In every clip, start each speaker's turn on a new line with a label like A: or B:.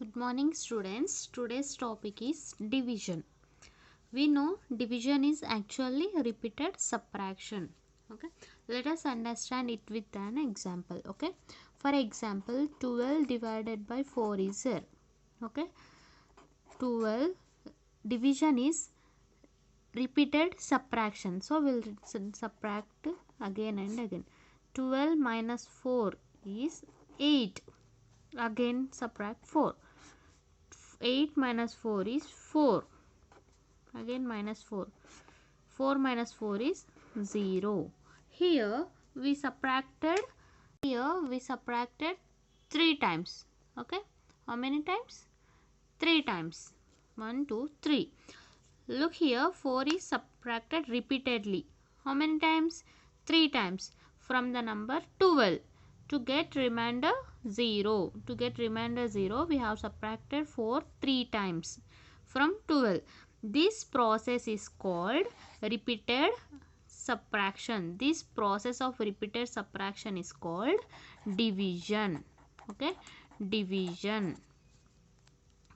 A: Good morning students. Today's topic is division. We know division is actually repeated subtraction. Okay. Let us understand it with an example. Okay. For example, 12 divided by 4 is here. Okay. 12 division is repeated subtraction. So we'll subtract again and again. 12 minus 4 is 8. Again subtract 4. 8 minus 4 is 4. Again minus 4. 4 minus 4 is 0. Here we subtracted 3 times. Okay. How many times? 3 times. 1, 2, 3. Look here, 4 is subtracted repeatedly. How many times? 3 times. From the number 12. To get remainder 0. To get remainder 0, we have subtracted 4 3 times from 12. This process is called repeated subtraction. This process of repeated subtraction is called division. Okay, division.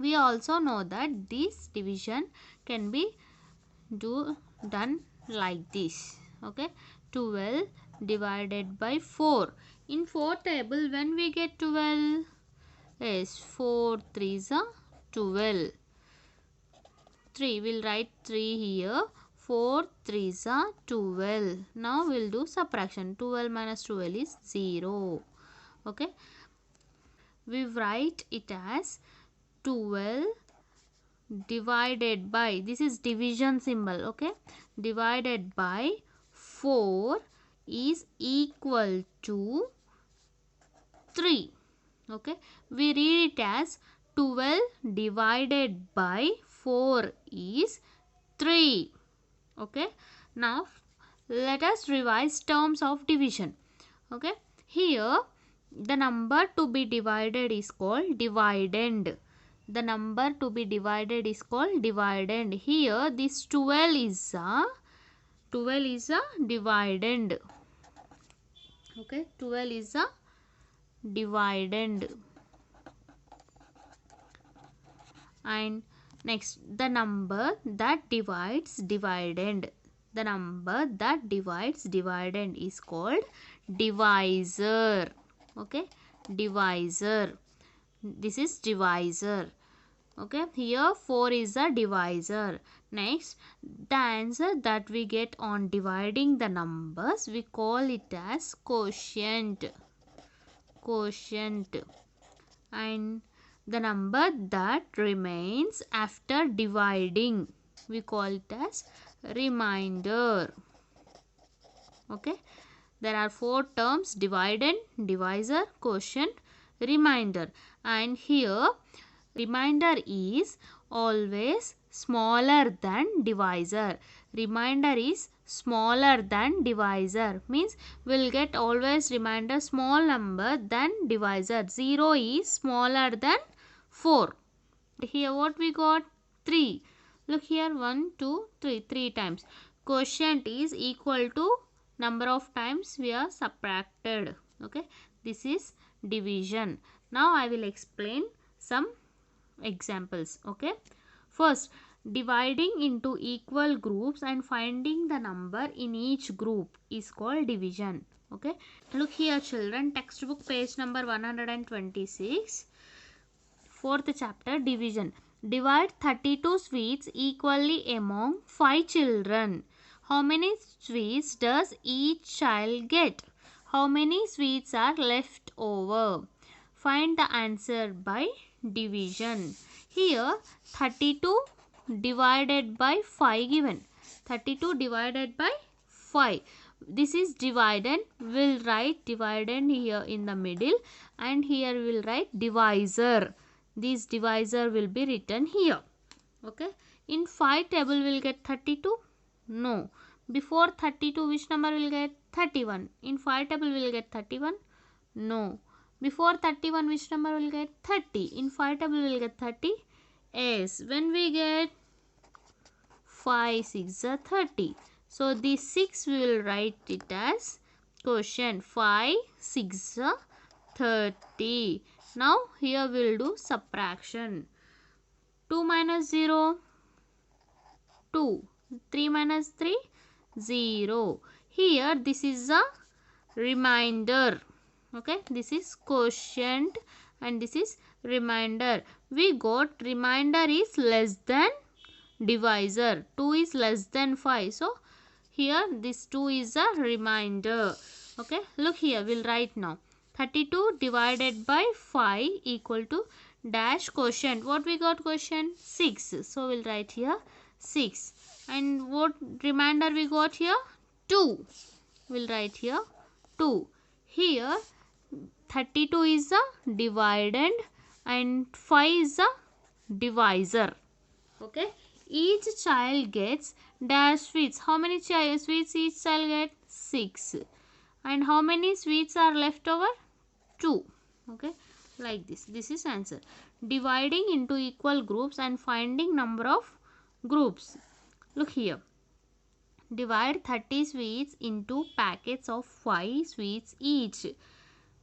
A: We also know that this division can be done like this. Okay, 12 divided by 4. In 4 table, when we get 12, yes, 4 3s are 12. 3, we'll write 3 here. 4 3s are 12. Now we'll do subtraction. 12 minus 12 is 0. Okay, we write it as 12 divided by, this is division symbol. Okay, divided by 4 is equal to 3. Okay, we read it as 12 divided by 4 is 3. Okay, now let us revise terms of division. Okay, here the number to be divided is called dividend. The number to be divided is called dividend. Here this 12 is a dividend. Okay, 12 is a dividend. And next, the number that divides dividend. The number that divides dividend is called divisor. Okay, divisor. This is divisor. Okay, here 4 is a divisor. Next, the answer that we get on dividing the numbers, we call it as quotient. Quotient. And the number that remains after dividing, we call it as remainder. Okay, there are 4 terms: dividend, divisor, quotient, remainder. And here remainder is always smaller than divisor. Remainder is smaller than divisor, means we'll get always remainder small number than divisor. 0 is smaller than 4. Here what we got? 3. Look here, 1 2 3, 3 times. Quotient is equal to number of times we are subtracted. Okay, this is division. Now I will explain some examples. Okay, first, dividing into equal groups and finding the number in each group is called division. Okay, look here children, textbook page number 126, 4th chapter, division. Divide 32 sweets equally among 5 children. How many sweets does each child get? How many sweets are left over? Find the answer by division. Here 32 divided by 5 given. 32 divided by 5. This is dividend. We'll write dividend here in the middle, and here we'll write divisor. This divisor will be written here. Okay. In 5 table we'll get 32. No. Before 32 which number will get? 31. In 5 table we'll get 31. No. Before 31 which number will get? 30. In 5 table will get 30. Yes. When we get 5 6 are 30. So this 6 we will write it as quotient. 5 6 are 30. Now here we will do subtraction. 2 minus 0, 2. 3 minus 3, 0. Here this is a remainder. Okay, this is quotient and this is remainder. We got remainder is less than divisor. 2 is less than 5. So here this 2 is a remainder. Okay, look here, we'll write now. 32 divided by 5 equal to dash quotient. What we got quotient? 6. So we'll write here 6. And what remainder we got here? 2. We'll write here 2. Here 32 is a dividend and 5 is a divisor. Okay. Each child gets dash sweets. How many sweets each child get? 6. And how many sweets are left over? 2. Okay. Like this. This is answer. Dividing into equal groups and finding number of groups. Look here. Divide 30 sweets into packets of 5 sweets each.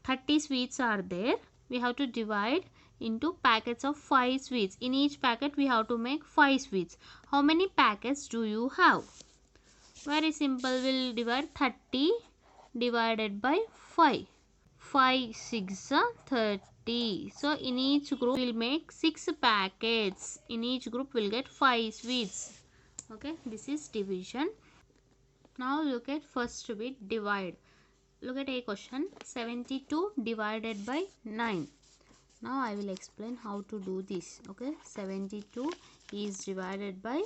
A: 30 sweets are there. We have to divide into packets of 5 sweets. In each packet we have to make 5 sweets. How many packets do you have? Very simple. We'll divide 30 divided by 5. 5 6 30. So in each group we'll make 6 packets. In each group we'll get 5 sweets. Okay, this is division. Now look at first bit, divide. Look at a question. 72 divided by 9. Now I will explain how to do this. Okay, 72 is divided by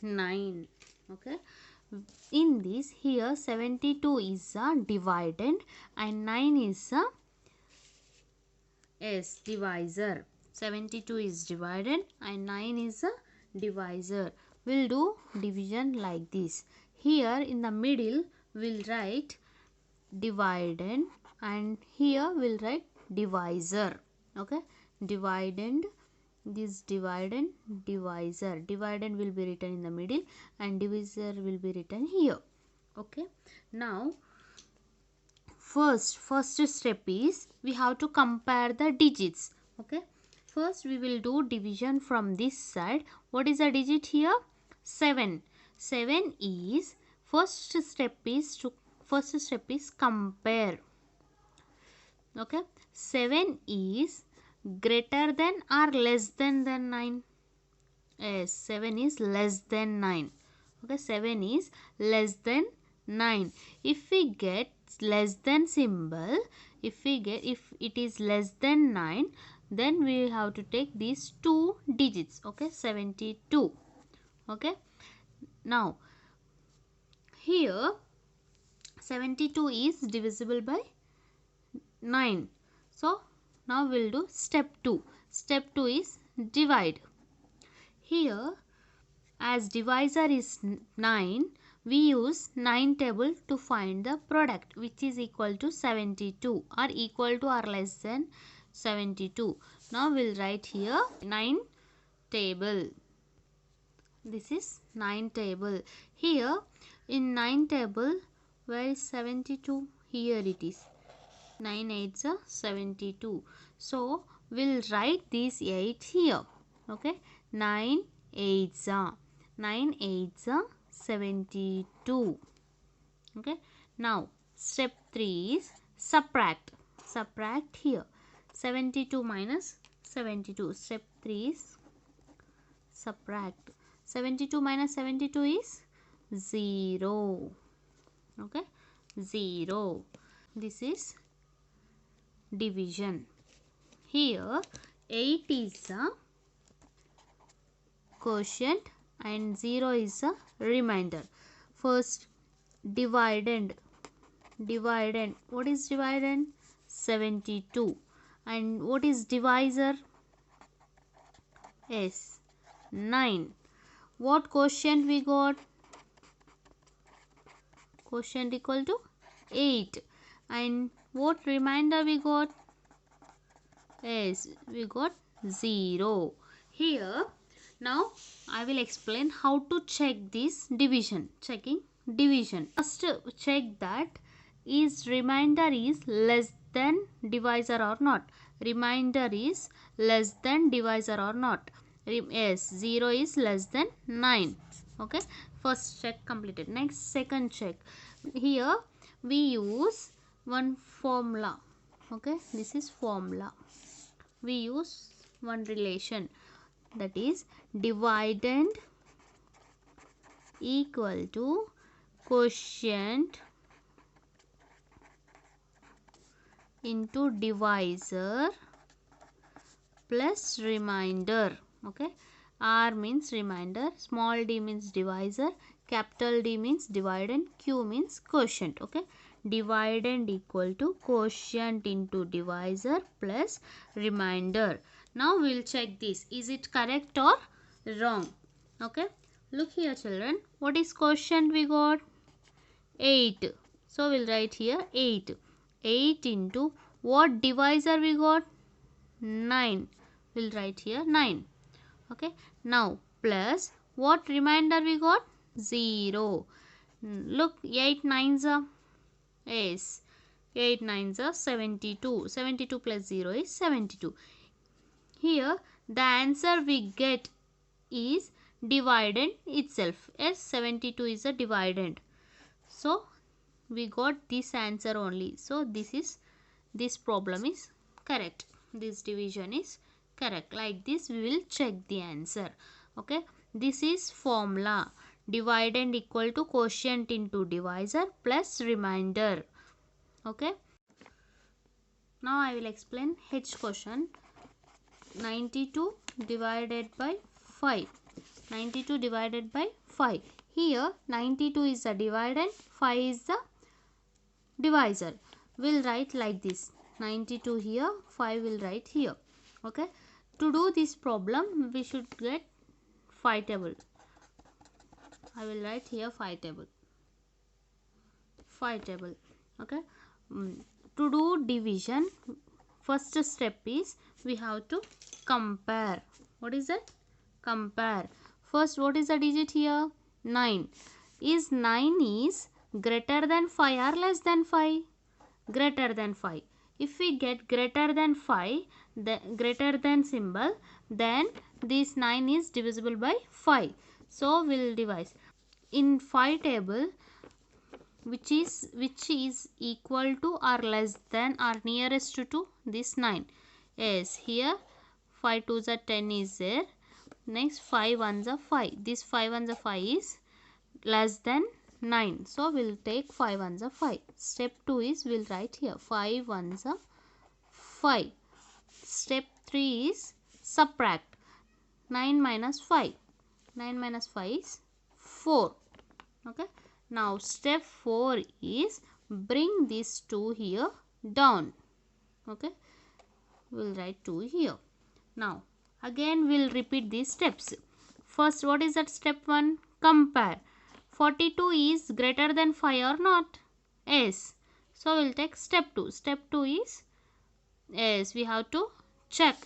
A: 9. Okay, in this here 72 is a dividend and 9 is a divisor. 72 is dividend and 9 is a divisor. We'll do division like this. Here in the middle we'll write dividend and here we'll write divisor. Okay, dividend, this dividend, divisor. Dividend will be written in the middle and divisor will be written here. Okay, now first step is we have to compare the digits. Okay, first we will do division from this side. What is the digit here? 7. 7 is first step is compare. Okay, 7 is greater than or less than 9? Yes, 7 is less than 9. Okay, 7 is less than 9. If we get less than symbol, if it is less than 9, then we have to take these 2 digits. Okay, 72. Okay, now here 72 is divisible by 9. So now we'll do step 2. Step 2 is divide. Here as divisor is 9, we use 9 table to find the product, which is equal to 72 or equal to or less than 72. Now we'll write here 9 table. This is 9 table. Here in 9 table, where is 72? Here it is. 9 8s are 72. So we'll write these 8 here. Okay, 9 8s are 72. Okay, now step 3 is subtract. Subtract here 72 minus 72. Step 3 is subtract. 72 minus 72 is 0. Okay, 0. This is division. Here 8 is a quotient and 0 is a remainder. First dividend. Dividend. What is dividend? 72. And what is divisor? Yes, 9. What quotient we got? Quotient equal to 8. And what remainder we got? Yes, we got 0. Here now I will explain how to check this division. Checking division. First check that is remainder is less than divisor or not. remainder is less than divisor or not. Yes, 0 is less than 9. Okay, first check completed. Next, second check. Here we use one formula. Okay, this is formula. We use one relation, that is dividend equal to quotient into divisor plus remainder. Okay, R means remainder, small d means divisor, capital D means dividend, Q means quotient. Okay, dividend equal to quotient into divisor plus remainder. Now we will check this, is it correct or wrong. Okay, look here children, what is quotient we got? 8. So we'll write here 8. 8 into what divisor we got? 9. We'll write here 9. Okay, now plus what remainder we got? 0. Look, 8 nines are, yes, 8 nines are 72. 72 plus 0 is 72. Here the answer we get is dividend itself. Yes, 72 is a dividend. So we got this answer only. So this problem is correct. This division is correct. Like this we will check the answer. Okay, this is formula. Dividend equal to quotient into divisor plus remainder. Okay, now I will explain H question. 92 divided by 5. 92 divided by 5. Here 92 is the dividend, 5 is the divisor. We'll write like this. 92 here, 5 will write here. Okay, to do this problem we should get 5 table. I will write here 5 table. 5 table. Okay, to do division, first step is we have to compare. What is that? Compare. First, what is the digit here? 9. Is 9 is greater than 5 or less than 5? Greater than 5. If we get greater than 5, the greater than symbol, then this 9 is divisible by 5. So we'll divide. In 5 table, which is equal to or less than or nearest to this 9? Yes, here 5 2s are 10 is there. Next 5 1s are 5. This 5 1s are 5 is less than 9. So we'll take 5 1s are 5. Step 2 is we'll write here 5 1s are 5. Step 3 is subtract. 9 minus 5. 9 minus 5 is 4. Okay. Now step 4 is bring this 2 here down. Okay. We'll write 2 here. Now again we'll repeat these steps. First, what is that step 1? Compare. 42 is greater than 5 or not? Yes. So we'll take step 2. Step 2 is, yes, we have to check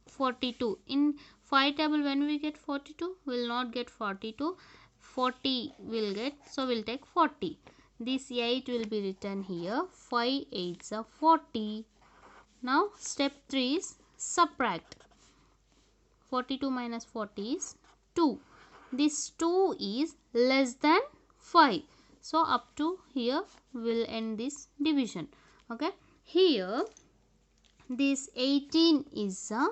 A: 42. In 5 table when we get 42, we will not get 42. 40 will get, so we'll take 40. This 8 will be written here. 5 8s are 40. Now step 3 is subtract. 42 minus 40 is 2. This 2 is less than 5. So up to here we'll end this division. Okay. Here this 18 is a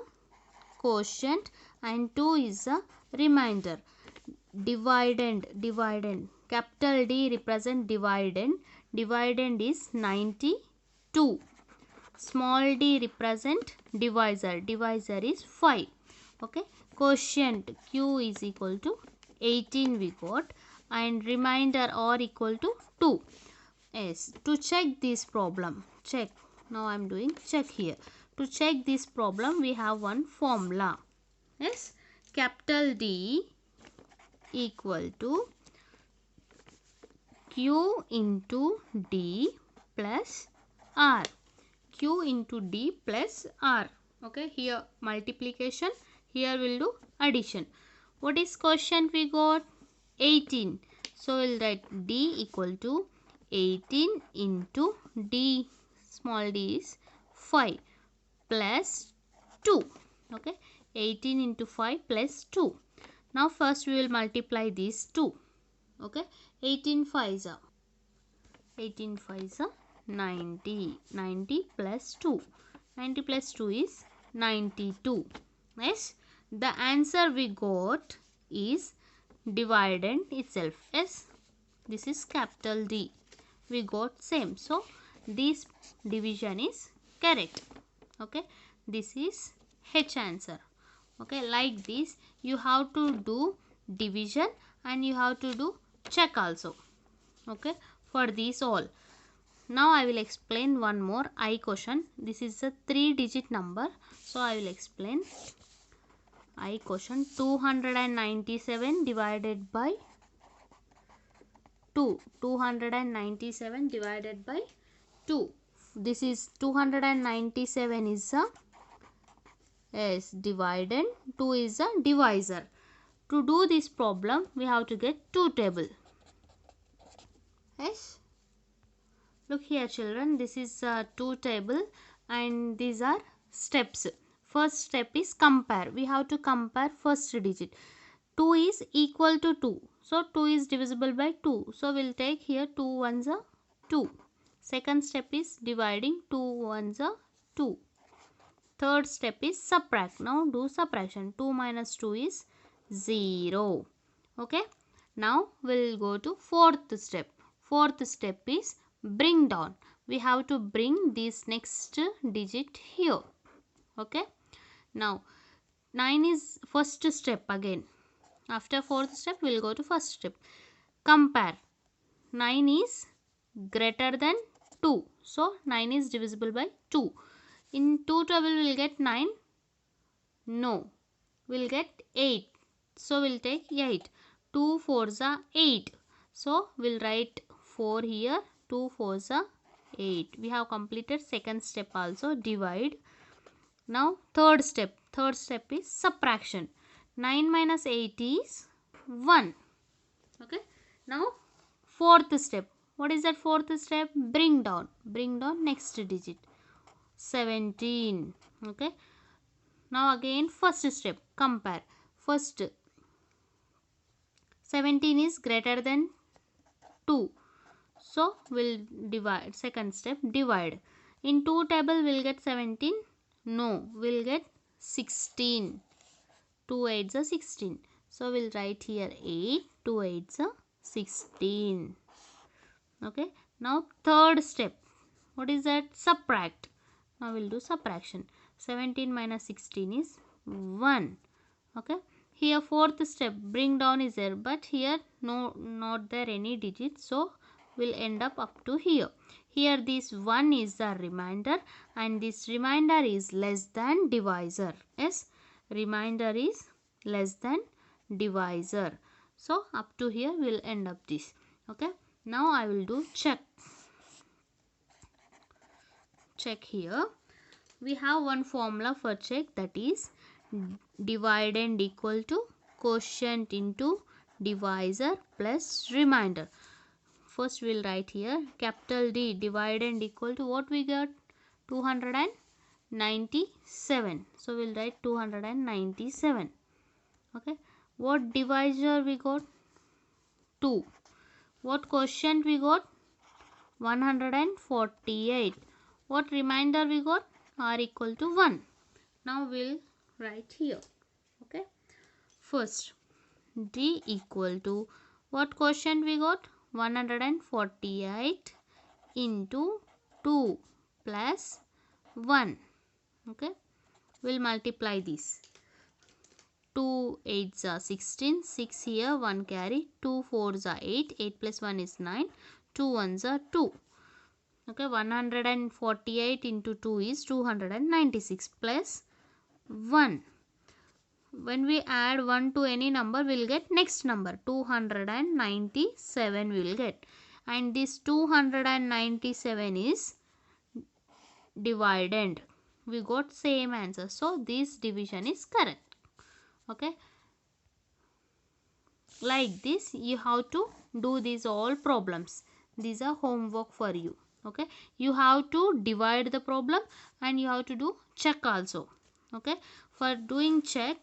A: quotient and 2 is a remainder. Dividend. Capital D represent dividend. Dividend is 92. Small d represent divisor. Divisor is 5. Okay. Quotient Q is equal to 18 we got, and remainder R equal to 2. Yes. To check this problem, check. Now I am doing check here. To check this problem we have one formula. Yes. Capital D equal to Q into D plus R. Q into D plus R. Okay, here multiplication, here we'll do addition. What is quotient we got? 18. So we'll write D equal to 18 into D, small d is 5 plus 2. Okay, 18 into 5 plus 2. Now first we will multiply these 2. Okay, 18 5s are 90. 90 plus 2. 90 plus 2 is 92. Yes, the answer we got is dividend itself. Yes, this is capital D. We got same. So this division is correct. Okay, this is H answer. Okay, like this you have to do division and you have to do check also. Okay, for these all. Now I will explain one more I quotient. This is a 3-digit number. So I will explain I quotient. 297 divided by 2. 297 divided by 2. This is 297 is a dividend. 2 is a divisor. To do this problem we have to get 2 table. Yes. Look here children, this is 2 table and these are steps. First step is compare. We have to compare first digit. 2 is equal to 2. So 2 is divisible by 2. So we'll take here 2 ones are 2. Second step is dividing. 2 ones are 2. Third step is subtract. Now do subtraction. 2 minus 2 is 0. Okay. Now we'll go to fourth step. Fourth step is bring down. We have to bring this next digit here. Okay. Now 9 is first step again. After fourth step we will go to first step. Compare. 9 is greater than 2. So 9 is divisible by 2. In 2 table we will get 9. No. We will get 8. So we will take 8. 2 4s are 8. So we will write 4 here. 2 4s are 8. We have completed second step also, divide. Now third step. Third step is subtraction. 9 minus 8 is 1. Okay. Now fourth step. What is that fourth step? Bring down. Bring down next digit. 17. Okay. Now again first step. Compare. First 17 is greater than 2. So we'll divide. Second step, divide. In 2 table we'll get 17. No, we'll get 16. 2 8s are 16. So we'll write here 8. 2 8s are 16. Okay. Now third step. What is that? Subtract. Now we'll do subtraction. 17 minus 16 is 1. Okay. Here fourth step, bring down is there, but here no, not there any digit. So will end up to here. Here this 1 is the remainder and this remainder is less than divisor. Yes, remainder is less than divisor. So up to here will end up this. Okay. Now I will do check. Check here. We have one formula for check, that is dividend equal to quotient into divisor plus remainder. First we will write here capital D, dividend equal to what we got? 297. So we will write 297. Okay. What divisor we got? 2. What quotient we got? 148. What remainder we got? R equal to 1. Now we will write here. Okay. First D equal to what quotient we got? 148 into 2 plus 1. Okay. We'll multiply this. 2 8s are 16. 6 here, 1 carry. 2 4s are 8. 8 plus 1 is 9. 2 1s are 2. Okay. 148 into 2 is 296 plus 1. When we add 1 to any number, we will get next number. 297 we will get. And this 297 is dividend. We got same answer. So this division is correct. Okay. Like this you have to do these all problems. These are homework for you. Okay. You have to divide the problem and you have to do check also. Okay, for doing check,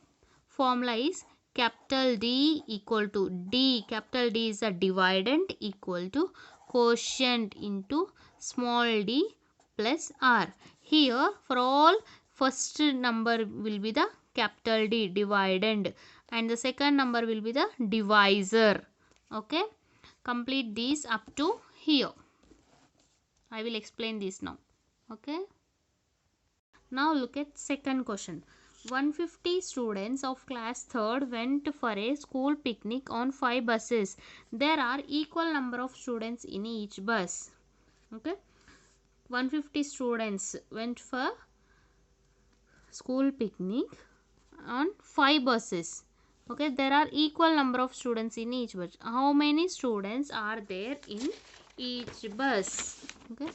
A: formula is capital D equal to D. Capital D is a dividend equal to quotient into small d plus r. Here for all, first number will be the capital D dividend and the second number will be the divisor. Okay, complete these up to here. I will explain this now. Okay, now look at second question. 150 students of class 3rd went for a school picnic on 5 buses. There are equal number of students in each bus. Okay, 150 students went for school picnic on 5 buses. Okay, there are equal number of students in each bus. How many students are there in each bus? Okay,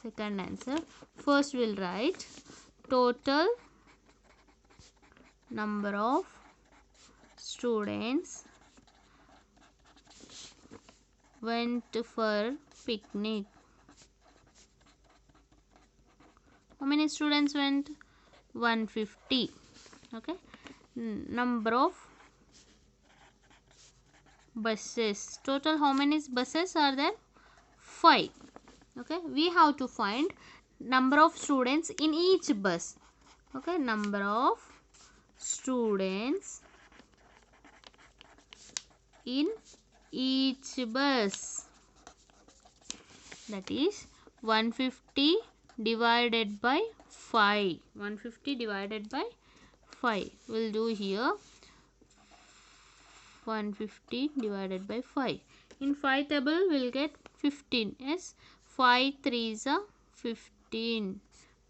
A: second answer. First we'll write total number of students went for picnic. How many students went? 150. Okay, number of buses, total how many buses are there? 5. Okay, we have to find number of students in each bus. Okay, number of students in each bus, that is 150 divided by 5. 150 divided by 5. We'll do here 150 divided by 5. In 5 table we'll get 15. Yes, 5 3s are 15.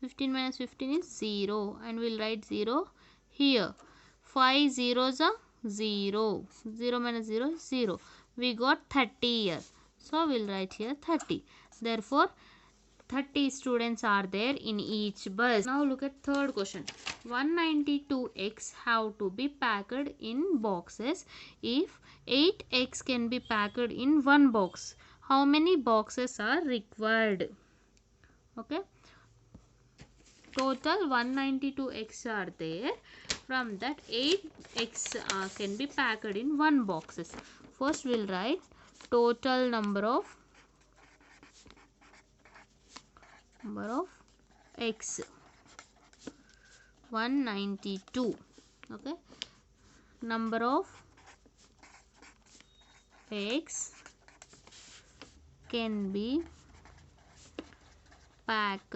A: 15 minus 15 is 0 and we'll write 0 here. 5 zeros are 0. 0 minus 0 is 0. We got 30 here. So we'll write here 30. Therefore 30 students are there in each bus. Now look at third question. 192 eggs have to be packed in boxes. If 8 eggs can be packed in one box, how many boxes are required? Okay, total 192 eggs are there. From that 8 eggs can be packed in one boxes. First we'll write total number of eggs, 192. Okay, number of eggs can be packed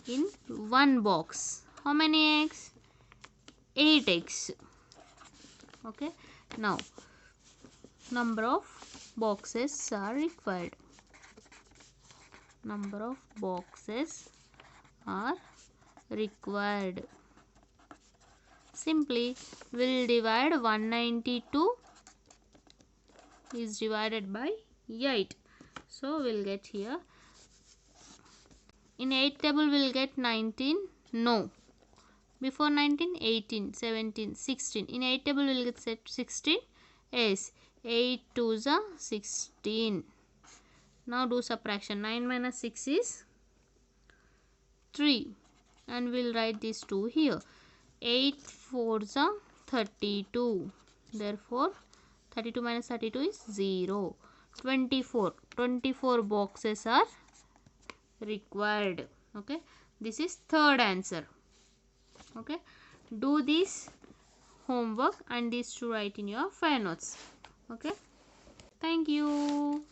A: in one box. How many eggs? 8 eggs. Okay, now number of boxes are required. Number of boxes are required. Simply we'll divide 192 is divided by 8. So we'll get here, in 8 table we'll get 19. No, before 19 18 17 16. In 8 table we'll get 16. Yes, 8 2s are 16. Now do subtraction. 9 minus 6 is 3 and we'll write these 2 here. 8 4s are 32. Therefore 32 minus 32 is 0. 24 boxes are required. Okay, this is third answer. Okay, do this homework and these to write in your file notes. Okay, thank you.